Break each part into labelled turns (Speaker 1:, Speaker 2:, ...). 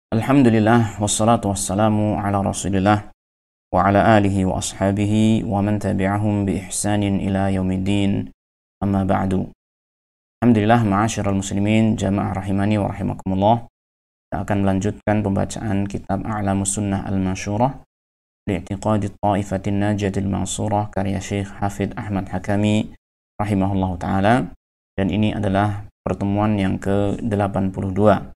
Speaker 1: Alhamdulillah wassalatu wassalamu ala Rasulillah wa ala alihi wa ashabihi wa man tabi'ahum bi ihsanin ila yaumiddin. Amma ba'du. Alhamdulillah, ma'asyiral muslimin jamaah rahimani wa rahimakumullah. Kita akan melanjutkan pembacaan kitab A'lamus Sunnah Al-Mansyurah li'tiqadi Ta'ifatin Najatil Mansurah karya Syekh Hafidz Ahmad Hakami rahimahullahu taala, dan ini adalah pertemuan yang ke-82.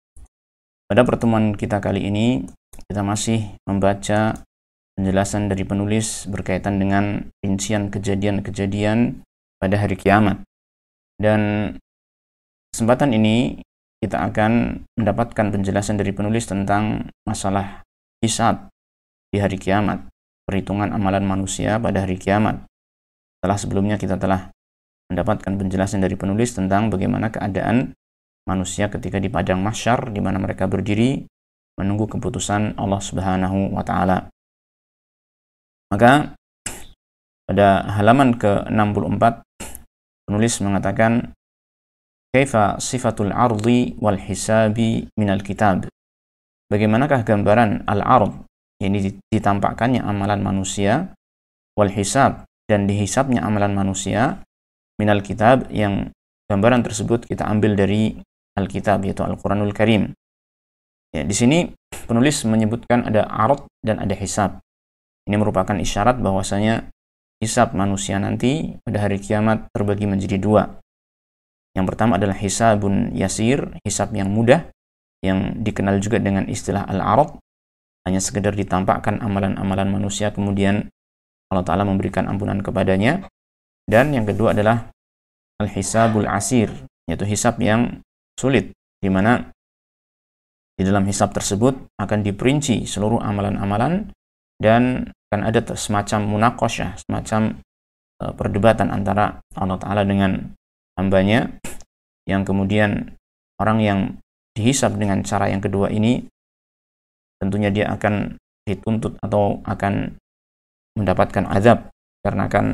Speaker 1: Pada pertemuan kita kali ini, kita masih membaca penjelasan dari penulis berkaitan dengan rincian kejadian-kejadian pada hari kiamat. Dan kesempatan ini kita akan mendapatkan penjelasan dari penulis tentang masalah hisab di hari kiamat, perhitungan amalan manusia pada hari kiamat. Setelah sebelumnya kita telah mendapatkan penjelasan dari penulis tentang bagaimana keadaan manusia ketika di padang mahsyar, di mana mereka berdiri menunggu keputusan Allah Subhanahu wa taala. Maka pada halaman ke-64 penulis mengatakan, kaifa sifatul ardi wal hisabi minal kitab. Bagaimanakah gambaran al-ard, yakni ditampakkannya amalan manusia, wal hisab, dan dihisabnya amalan manusia, minal kitab, yang gambaran tersebut kita ambil dari Alkitab, yaitu Al-Quranul Karim. Ya, di sini penulis menyebutkan ada ard dan ada hisab. Ini merupakan isyarat bahwasanya hisab manusia nanti pada hari kiamat terbagi menjadi dua. Yang pertama adalah hisabun yasir, hisab yang mudah, yang dikenal juga dengan istilah al-ard, hanya sekedar ditampakkan amalan-amalan manusia kemudian Allah Ta'ala memberikan ampunan kepadanya. Dan yang kedua adalah al-hisabul asir, yaitu hisab yang sulit, di mana di dalam hisab tersebut akan diperinci seluruh amalan-amalan dan akan ada semacam munaqasyah, semacam perdebatan antara Allah Ta'ala dengan hambanya, yang kemudian orang yang dihisab dengan cara yang kedua ini tentunya dia akan dituntut atau akan mendapatkan azab karena akan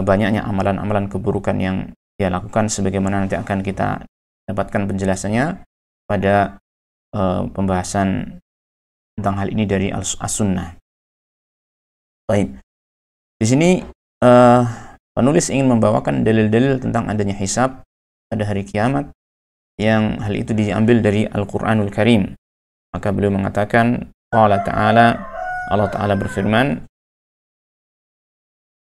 Speaker 1: banyaknya amalan-amalan keburukan yang dia lakukan, sebagaimana nanti akan kita dapatkan penjelasannya pada pembahasan tentang hal ini dari As-Sunnah. Baik. Di sini penulis ingin membawakan dalil-dalil tentang adanya hisab pada hari kiamat, yang hal itu diambil dari Al-Quranul Karim. Maka beliau mengatakan, qala ta'ala, Allah Ta'ala berfirman,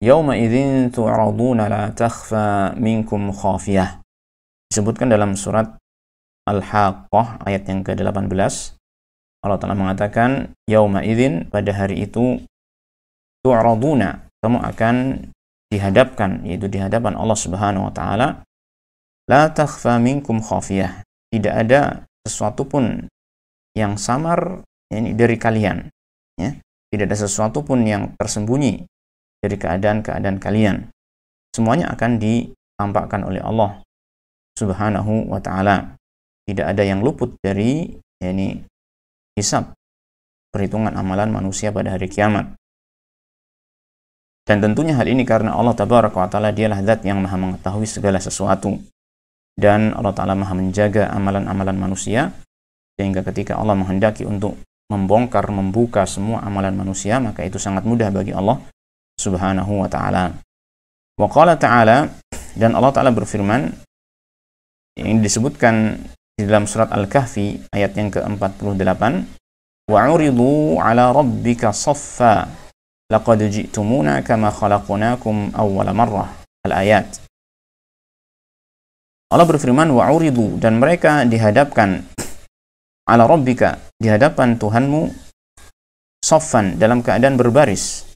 Speaker 1: yauma idzin tu'raduna la takhfa minkum khafiyah. Disebutkan dalam surat Al-Haqqah ayat yang ke-18. Allah Ta'ala mengatakan, yauma idzin, pada hari itu, tu'raduna, kamu akan dihadapkan, yaitu di hadapan Allah Subhanahu wa taala, la takhfa minkum khafiyah, tidak ada sesuatu pun yang samar yakni dari kalian, ya. Tidak ada sesuatu pun yang tersembunyi dari keadaan-keadaan kalian. Semuanya akan ditampakkan oleh Allah Subhanahu wa ta'ala. Tidak ada yang luput dari yakni hisab, perhitungan amalan manusia pada hari kiamat. Dan tentunya hal ini karena Allah Tabaraka wa ta'ala dialah zat yang maha mengetahui segala sesuatu, dan Allah Ta'ala maha menjaga amalan-amalan manusia, sehingga ketika Allah menghendaki untuk membongkar, membuka semua amalan manusia, maka itu sangat mudah bagi Allah Subhanahu wa ta'ala. Wa qala ta'ala, dan Allah Ta'ala berfirman, yang disebutkan di dalam surat Al-Kahfi ayat yang ke-48, wa'uridu ala rabbika saffa laqad ji'tumuna kama khalaqnakum awwala marrah. Al-ayat. Allah berfirman, wa'uridu, dan mereka dihadapkan, ala rabbika, di hadapan Tuhanmu, saffan, dalam keadaan berbaris.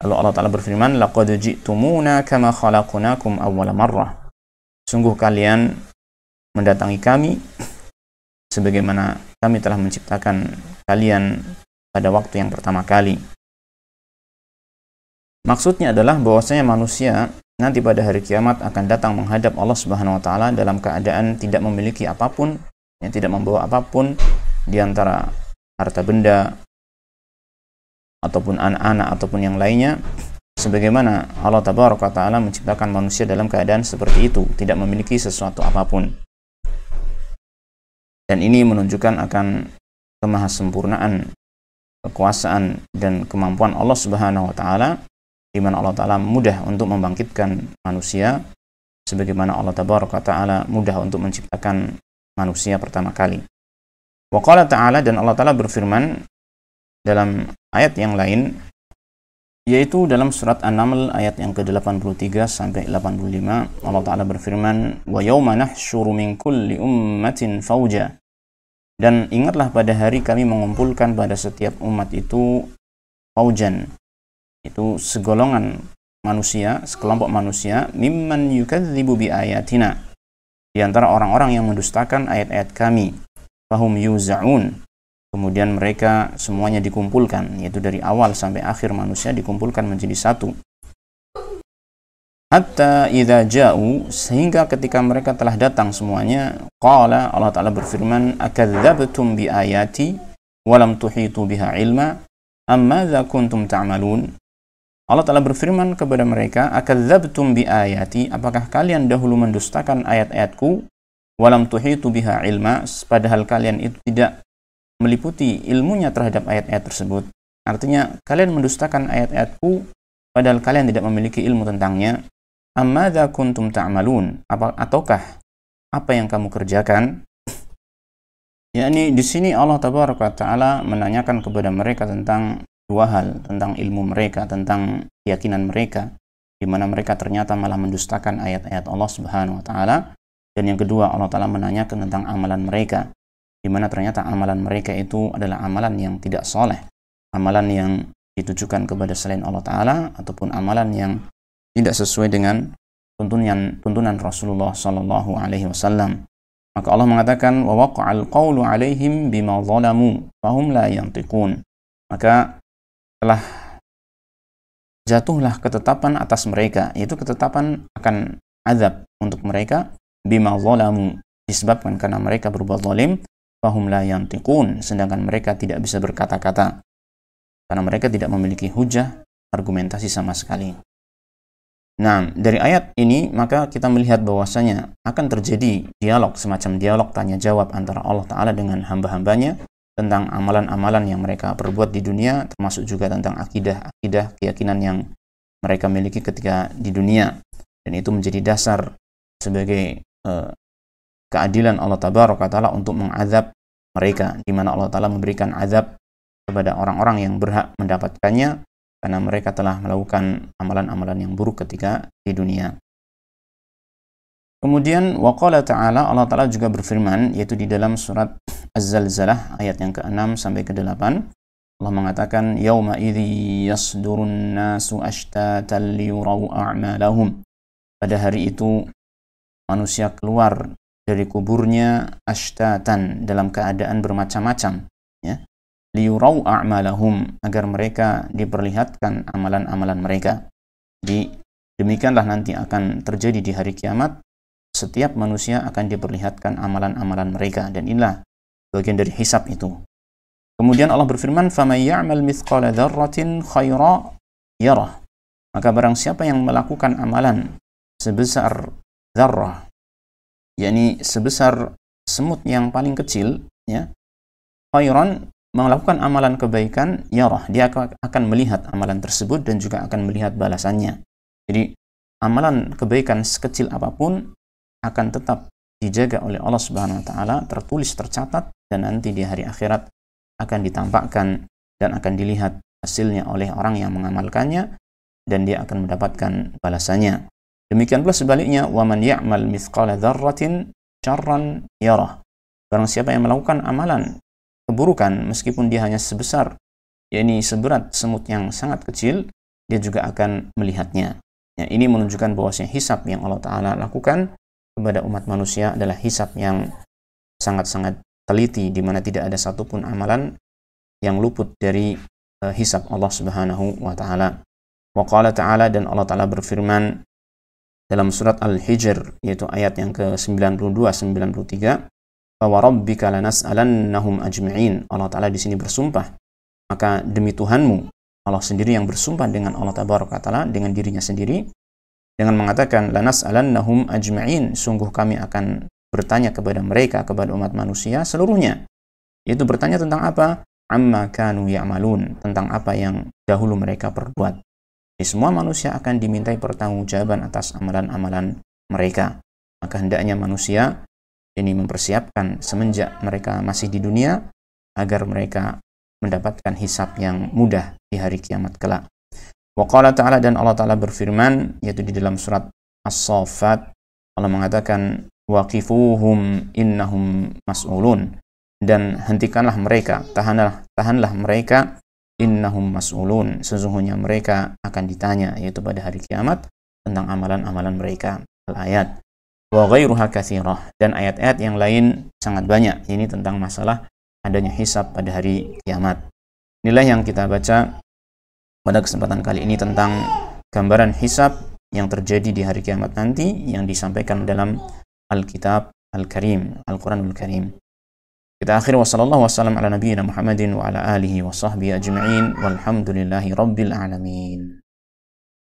Speaker 1: Lalu Allah Ta'ala berfirman, laqad ji'tumuna kama khalaqnakum awwala marrah. Sungguh kalian mendatangi kami sebagaimana kami telah menciptakan kalian pada waktu yang pertama kali. Maksudnya adalah bahwasanya manusia nanti pada hari kiamat akan datang menghadap Allah Subhanahu wa taala dalam keadaan tidak memiliki apapun, yang tidak membawa apapun di antara harta benda ataupun anak-anak ataupun yang lainnya, sebagaimana Allah Tabaraka wa Ta'ala menciptakan manusia dalam keadaan seperti itu, tidak memiliki sesuatu apapun. Dan ini menunjukkan akan kemahasempurnaan, kekuasaan dan kemampuan Allah Subhanahu wa taala, di mana Allah taala mudah untuk membangkitkan manusia sebagaimana Allah tabaraka taala mudah untuk menciptakan manusia pertama kali. Wa qala ta'ala, dan Allah taala berfirman dalam ayat yang lain, yaitu dalam surat An-Naml ayat yang ke-83 sampai 85. Allah taala berfirman, wa yauma nahsyuru min kulli ummatin fauja, dan ingatlah pada hari kami mengumpulkan pada setiap umat itu faujan, itu segolongan manusia, sekelompok manusia, mimman yukadzibu bi ayatina, di antara orang-orang yang mendustakan ayat-ayat kami, fahum yuzaun, kemudian mereka semuanya dikumpulkan, yaitu dari awal sampai akhir manusia dikumpulkan menjadi satu. Hatta idza ja'u, sehingga ketika mereka telah datang semuanya, qala, Allah taala berfirman, akadzabtum bi ayati wa lam tuhitu biha ilma ammadza kuntum ta'malun. Allah taala berfirman kepada mereka, akadzabtum bi ayati, apakah kalian dahulu mendustakan ayat-ayatku, wa lam tuhitu biha ilma, padahal kalian itu tidak meliputi ilmunya terhadap ayat-ayat tersebut. Artinya kalian mendustakan ayat-ayatku padahal kalian tidak memiliki ilmu tentangnya. Ammadza kuntum ta'malun, ataukah apa yang kamu kerjakan? Yakni di sini Allah tabaraka taala menanyakan kepada mereka tentang dua hal, tentang ilmu mereka, tentang keyakinan mereka, di mana mereka ternyata malah mendustakan ayat-ayat Allah Subhanahu wa taala. Dan yang kedua, Allah taala menanyakan tentang amalan mereka, di mana ternyata amalan mereka itu adalah amalan yang tidak soleh, amalan yang ditujukan kepada selain Allah taala, ataupun amalan yang tidak sesuai dengan tuntunan Rasulullah sallallahu alaihi wasallam. Maka Allah mengatakan, wa waqa'al qawlu alaihim bima zalamu fahum la yantiqun. Maka telah jatuhlah ketetapan atas mereka, yaitu ketetapan akan azab untuk mereka, bima zalamu, disebabkan karena mereka berbuat zalim, fahum la yantiqun, sedangkan mereka tidak bisa berkata-kata karena mereka tidak memiliki hujah, argumentasi sama sekali. Nah, dari ayat ini maka kita melihat bahwasanya akan terjadi dialog, semacam dialog tanya jawab antara Allah taala dengan hamba-hambanya tentang amalan-amalan yang mereka perbuat di dunia, termasuk juga tentang akidah keyakinan yang mereka miliki ketika di dunia. Dan itu menjadi dasar sebagai keadilan Allah tabaraka taala untuk mengazab mereka, di mana Allah taala memberikan azab kepada orang-orang yang berhak mendapatkannya karena mereka telah melakukan amalan-amalan yang buruk ketika di dunia. Kemudian waqala ta'ala, Allah taala juga berfirman, yaitu di dalam surat Az-Zalzalah ayat yang ke-6 sampai ke-8. Allah mengatakan, yauma idzi yasdurun nasu ashtatan liyuraw a'malahum. Pada hari itu manusia keluar dari kuburnya ashtatan, dalam keadaan bermacam-macam, ya. Liyuraw a'malahum, agar mereka diperlihatkan amalan-amalan mereka. Demikianlah nanti akan terjadi di hari kiamat, setiap manusia akan diperlihatkan amalan-amalan mereka, dan inilah bagian dari hisab itu. Kemudian Allah berfirman, faman ya'mal mithqala dzarratin khaira yarah. Maka barang siapa yang melakukan amalan sebesar dzarrah, yakni sebesar semut yang paling kecil, ya, khairan, melakukan amalan kebaikan, yarah, dia akan melihat amalan tersebut dan juga akan melihat balasannya. Jadi amalan kebaikan sekecil apapun akan tetap dijaga oleh Allah Subhanahu wa taala, tertulis, tercatat, dan nanti di hari akhirat akan ditampakkan dan akan dilihat hasilnya oleh orang yang mengamalkannya, dan dia akan mendapatkan balasannya. Demikian pula sebaliknya, wa man ya'mal mithqala dzarratin syarran yarah. Barang siapa yang melakukan amalan keburukan meskipun dia hanya sebesar, yakni seberat semut yang sangat kecil, dia juga akan melihatnya. Ya, ini menunjukkan bahwasanya hisab yang Allah taala lakukan kepada umat manusia adalah hisab yang sangat-sangat teliti, di mana tidak ada satupun amalan yang luput dari hisab Allah Subhanahu wa taala. Wa qala ta'ala, dan Allah taala berfirman dalam surat Al-Hijr, yaitu ayat yang ke-92-93, wa rabbika lanas'alannahum ajma'in. Allah taala di sini bersumpah, maka demi Tuhanmu, Allah sendiri yang bersumpah dengan Allah tabaraka taala, dengan dirinya sendiri, dengan mengatakan lanas'alannahum ajma'in, sungguh kami akan bertanya kepada mereka, kepada umat manusia seluruhnya. Yaitu bertanya tentang apa? Amma kanu ya'malun, tentang apa yang dahulu mereka perbuat. Jadi semua manusia akan dimintai pertanggungjawaban atas amalan-amalan mereka. Maka hendaknya manusia ini mempersiapkan semenjak mereka masih di dunia agar mereka mendapatkan hisab yang mudah di hari kiamat kelak. Wa qala ta'ala, dan Allah Ta'ala berfirman, yaitu di dalam surat As-Saffat, Allah mengatakan waqifuhum innahum mas'ulun, dan hentikanlah mereka, tahanlah mereka, innahum mas'ulun, sesungguhnya mereka akan ditanya, yaitu pada hari kiamat, tentang amalan-amalan mereka. Al-ayat. Wa ghairuha katsirah, dan ayat-ayat yang lain sangat banyak. Ini tentang masalah adanya hisab pada hari kiamat. Inilah yang kita baca pada kesempatan kali ini tentang gambaran hisab yang terjadi di hari kiamat nanti yang disampaikan dalam Alkitab Al-Karim, Al-Quranul Karim. Kita akhir, wassallallahu wassalam ala nabiyyina Muhammadin wa ala alihi wa sahbihi ajma'in walhamdulillahi rabbil alamin.